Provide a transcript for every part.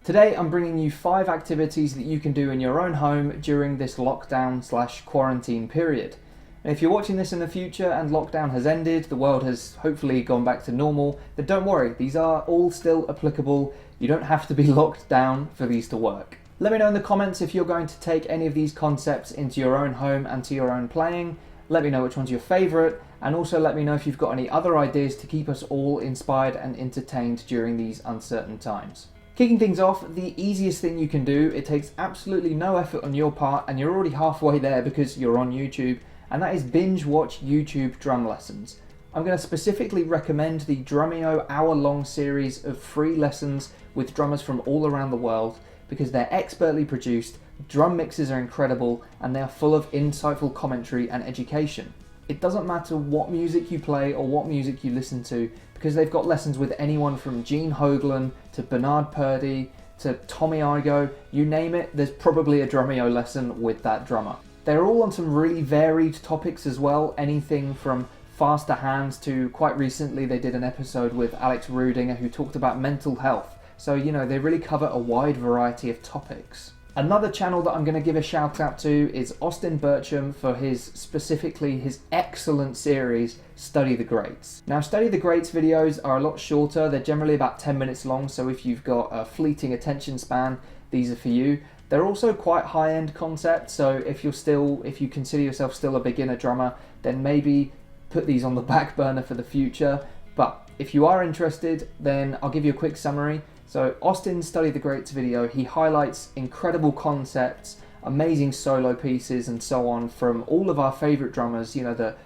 Today I'm bringing you 5 activities that you can do in your own home during this lockdown/quarantine period. And if you're watching this in the future and lockdown has ended, the world has hopefully gone back to normal, then don't worry, these are all still applicable. You don't have to be locked down for these to work. Let me know in the comments if you're going to take any of these concepts into your own home and to your own playing. Let me know which one's your favourite, and also let me know if you've got any other ideas to keep us all inspired and entertained during these uncertain times. Kicking things off, the easiest thing you can do, it takes absolutely no effort on your part and you're already halfway there because you're on YouTube, and that is binge watch YouTube drum lessons. I'm going to specifically recommend the Drumeo hour-long series of free lessons with drummers from all around the world because they're expertly produced, drum mixes are incredible, and they are full of insightful commentary and education. It doesn't matter what music you play or what music you listen to because they've got lessons with anyone from Gene Hoglan to Bernard Purdie to Tommy Igoe, you name it, there's probably a Drumeo lesson with that drummer. They're all on some really varied topics as well, anything from faster hands to quite recently they did an episode with Alex Rudinger who talked about mental health. So, they really cover a wide variety of topics. Another channel that I'm going to give a shout out to is Austin Burcham for specifically his excellent series, Study the Greats. Now, Study the Greats videos are a lot shorter. They're generally about 10 minutes long, so if you've got a fleeting attention span, these are for you. They're also quite high-end concepts, so if you consider yourself still a beginner drummer, then maybe put these on the back burner for the future. But if you are interested, then I'll give you a quick summary. So Austin's Study the Greats video, he highlights incredible concepts, amazing solo pieces and so on from all of our favourite drummers,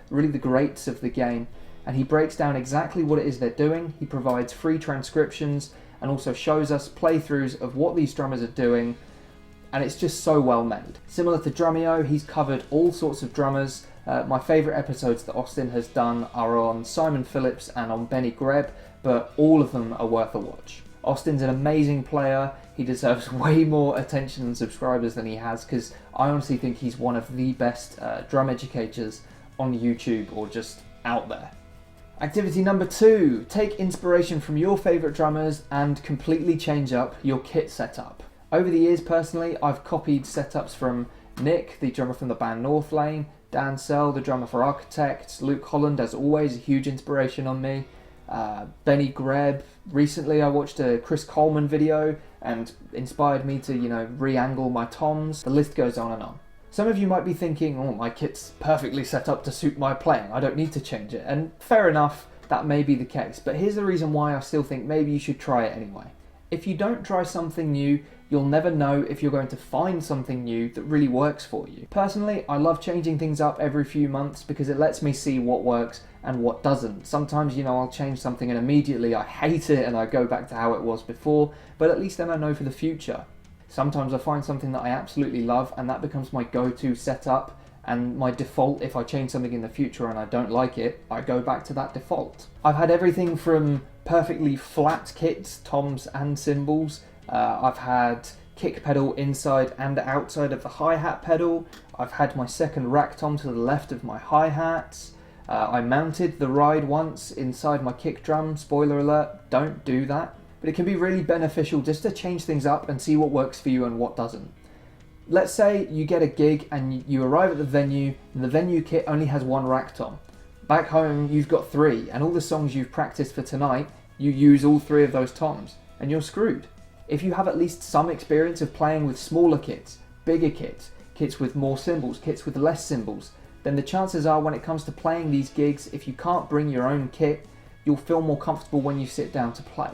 really the greats of the game. And he breaks down exactly what it is they're doing. He provides free transcriptions and also shows us playthroughs of what these drummers are doing. And it's just so well made. Similar to Drumeo, he's covered all sorts of drummers. My favourite episodes that Austin has done are on Simon Phillips and on Benny Greb, but all of them are worth a watch. Austin's an amazing player. He deserves way more attention and subscribers than he has because I honestly think he's one of the best drum educators on YouTube or just out there. Activity number 2, take inspiration from your favourite drummers and completely change up your kit setup. Over the years, personally, I've copied setups from Nick, the drummer from the band Northlane, Dan Sell, the drummer for Architects, Luke Holland, as always, a huge inspiration on me. Benny Greb. Recently I watched a Chris Coleman video and inspired me to, re-angle my toms. The list goes on and on. Some of you might be thinking, oh, my kit's perfectly set up to suit my playing, I don't need to change it. And fair enough, that may be the case, but here's the reason why I still think maybe you should try it anyway. If you don't try something new, you'll never know if you're going to find something new that really works for you. Personally, I love changing things up every few months because it lets me see what works and what doesn't. Sometimes, I'll change something and immediately I hate it and I go back to how it was before, but at least then I know for the future. Sometimes I find something that I absolutely love and that becomes my go-to setup and my default. If I change something in the future and I don't like it, I go back to that default. I've had everything from perfectly flat kits, toms and cymbals. I've had kick pedal inside and outside of the hi-hat pedal. I've had my second rack tom to the left of my hi-hats. I mounted the ride once inside my kick drum. Spoiler alert, don't do that. But it can be really beneficial just to change things up and see what works for you and what doesn't. Let's say you get a gig and you arrive at the venue and the venue kit only has 1 rack tom. Back home you've got 3 and all the songs you've practiced for tonight, you use all 3 of those toms and you're screwed. If you have at least some experience of playing with smaller kits, bigger kits, kits with more cymbals, kits with less cymbals, then the chances are when it comes to playing these gigs, if you can't bring your own kit, you'll feel more comfortable when you sit down to play.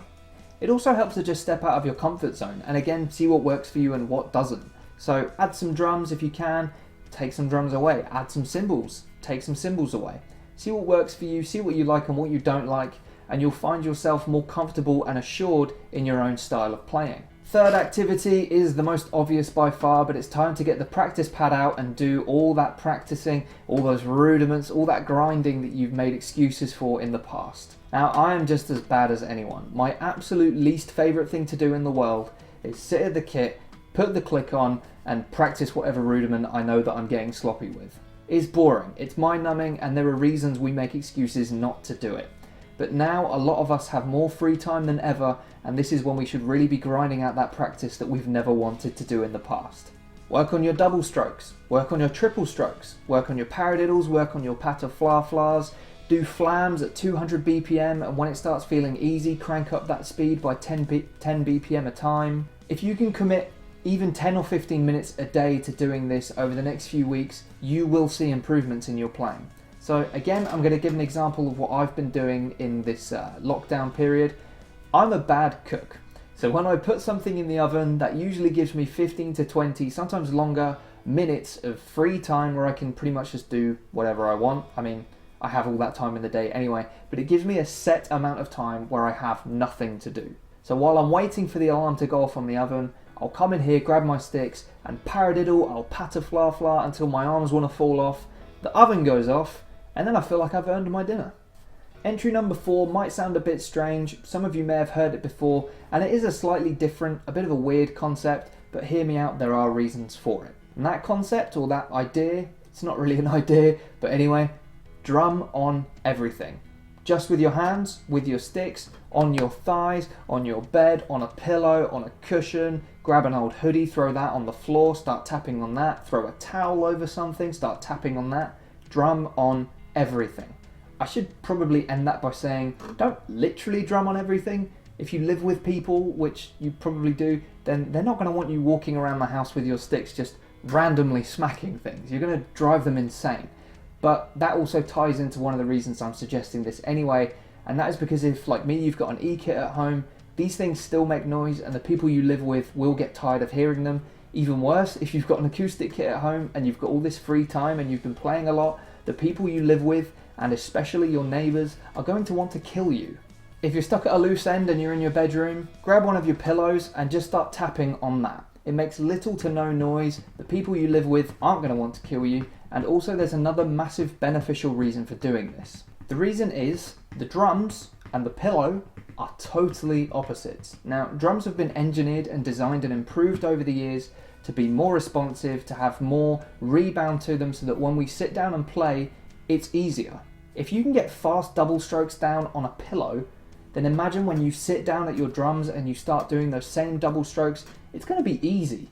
It also helps to just step out of your comfort zone and again see what works for you and what doesn't. So add some drums if you can, take some drums away, add some cymbals, take some cymbals away. See what works for you, see what you like and what you don't like, and you'll find yourself more comfortable and assured in your own style of playing. Third activity is the most obvious by far, but it's time to get the practice pad out and do all that practicing, all those rudiments, all that grinding that you've made excuses for in the past. Now, I am just as bad as anyone. My absolute least favourite thing to do in the world is sit at the kit, put the click on, and practice whatever rudiment I know that I'm getting sloppy with. It's boring, it's mind-numbing, and there are reasons we make excuses not to do it. But now a lot of us have more free time than ever, and this is when we should really be grinding out that practice that we've never wanted to do in the past. Work on your double strokes, work on your triple strokes, work on your paradiddles, work on your patafla-flas, do flams at 200 BPM, and when it starts feeling easy, crank up that speed by 10 BPM a time. If you can commit even 10 or 15 minutes a day to doing this over the next few weeks, you will see improvements in your playing. So again, I'm going to give an example of what I've been doing in this lockdown period. I'm a bad cook. So when I put something in the oven, that usually gives me 15 to 20, sometimes longer, minutes of free time where I can pretty much just do whatever I want. I mean, I have all that time in the day anyway, but it gives me a set amount of time where I have nothing to do. So while I'm waiting for the alarm to go off on the oven, I'll come in here, grab my sticks, and paradiddle, I'll patafla until my arms want to fall off, the oven goes off, and then I feel like I've earned my dinner. Entry number 4 might sound a bit strange, some of you may have heard it before, and it is a slightly different, a bit of a weird concept, but hear me out, there are reasons for it. And that concept, or that idea, it's not really an idea, but anyway, drum on everything. Just with your hands, with your sticks, on your thighs, on your bed, on a pillow, on a cushion, grab an old hoodie, throw that on the floor, start tapping on that, throw a towel over something, start tapping on that. Drum on everything. I should probably end that by saying, don't literally drum on everything. If you live with people, which you probably do, then they're not going to want you walking around the house with your sticks just randomly smacking things. You're going to drive them insane. But that also ties into one of the reasons I'm suggesting this anyway, and that is because if, like me, you've got an E-kit at home, these things still make noise and the people you live with will get tired of hearing them. Even worse, if you've got an acoustic kit at home and you've got all this free time and you've been playing a lot, the people you live with, and especially your neighbours, are going to want to kill you. If you're stuck at a loose end and you're in your bedroom, grab one of your pillows and just start tapping on that. It makes little to no noise, the people you live with aren't going to want to kill you, and also there's another massive beneficial reason for doing this. The reason is, the drums and the pillow are totally opposites. Now, drums have been engineered and designed and improved over the years to be more responsive, to have more rebound to them so that when we sit down and play, it's easier. If you can get fast double strokes down on a pillow, then imagine when you sit down at your drums and you start doing those same double strokes, it's going to be easy.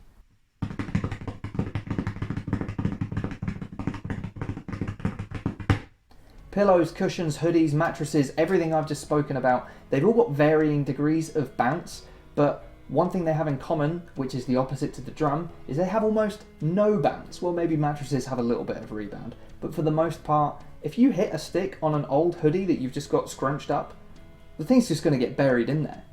Pillows, cushions, hoodies, mattresses, everything I've just spoken about, they've all got varying degrees of bounce, but one thing they have in common, which is the opposite to the drum, is they have almost no bounce. Well, maybe mattresses have a little bit of rebound, but for the most part, if you hit a stick on an old hoodie that you've just got scrunched up, the thing's just going to get buried in there.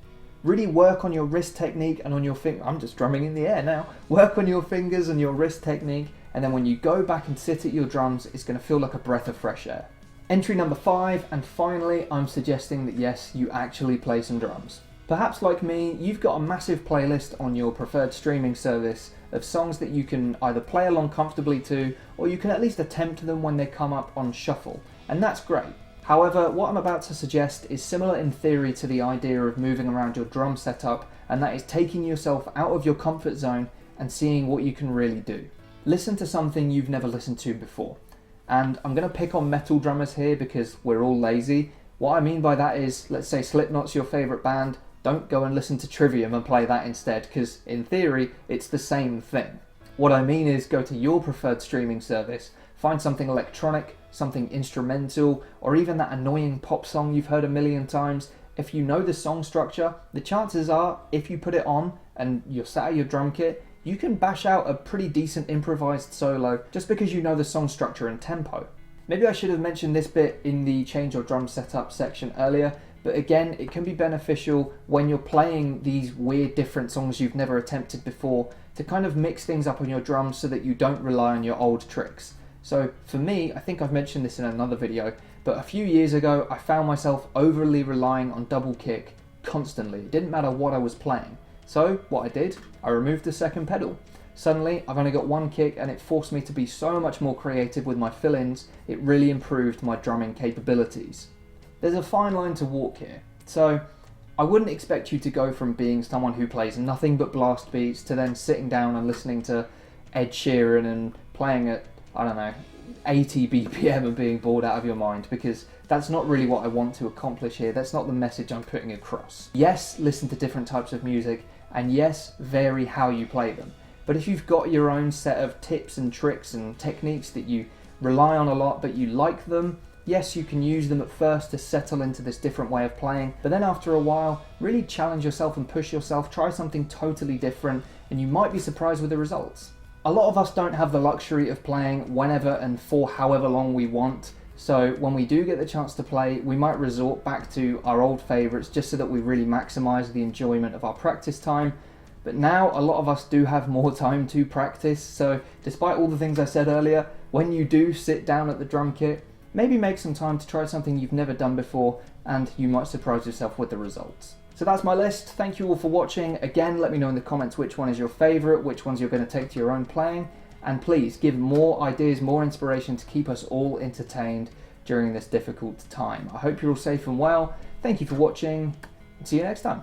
Really work on your wrist technique and on your finger. I'm just drumming in the air now. Work on your fingers and your wrist technique, and then when you go back and sit at your drums, it's going to feel like a breath of fresh air. Entry number 5, and finally, I'm suggesting that yes, you actually play some drums. Perhaps like me, you've got a massive playlist on your preferred streaming service of songs that you can either play along comfortably to, or you can at least attempt them when they come up on shuffle, and that's great. However, what I'm about to suggest is similar in theory to the idea of moving around your drum setup, and that is taking yourself out of your comfort zone and seeing what you can really do. Listen to something you've never listened to before. And I'm going to pick on metal drummers here because we're all lazy. What I mean by that is, let's say Slipknot's your favourite band, don't go and listen to Trivium and play that instead, because in theory, it's the same thing. What I mean is go to your preferred streaming service, find something electronic, something instrumental, or even that annoying pop song you've heard a million times. If you know the song structure, the chances are, if you put it on and you're sat at your drum kit, you can bash out a pretty decent improvised solo just because you know the song structure and tempo. Maybe I should have mentioned this bit in the change your drum setup section earlier, but again, it can be beneficial when you're playing these weird different songs you've never attempted before to kind of mix things up on your drums so that you don't rely on your old tricks. So for me, I think I've mentioned this in another video, but a few years ago I found myself overly relying on double kick constantly. It didn't matter what I was playing. So what I did, I removed the second pedal. Suddenly I've only got one kick and it forced me to be so much more creative with my fill-ins. It really improved my drumming capabilities. There's a fine line to walk here. So I wouldn't expect you to go from being someone who plays nothing but blast beats to then sitting down and listening to Ed Sheeran and playing at, I don't know, 80 BPM and being bored out of your mind, because that's not really what I want to accomplish here. That's not the message I'm putting across. Yes, listen to different types of music, and yes, vary how you play them. But if you've got your own set of tips and tricks and techniques that you rely on a lot, but you like them, yes, you can use them at first to settle into this different way of playing, but then after a while, really challenge yourself and push yourself, try something totally different, and you might be surprised with the results. A lot of us don't have the luxury of playing whenever and for however long we want, so when we do get the chance to play, we might resort back to our old favourites just so that we really maximise the enjoyment of our practice time. But now a lot of us do have more time to practice, so despite all the things I said earlier, when you do sit down at the drum kit, maybe make some time to try something you've never done before, and you might surprise yourself with the results. So that's my list. Thank you all for watching. Again, let me know in the comments which one is your favourite, which ones you're going to take to your own playing, and please give more ideas, more inspiration to keep us all entertained during this difficult time. I hope you're all safe and well. Thank you for watching, and see you next time.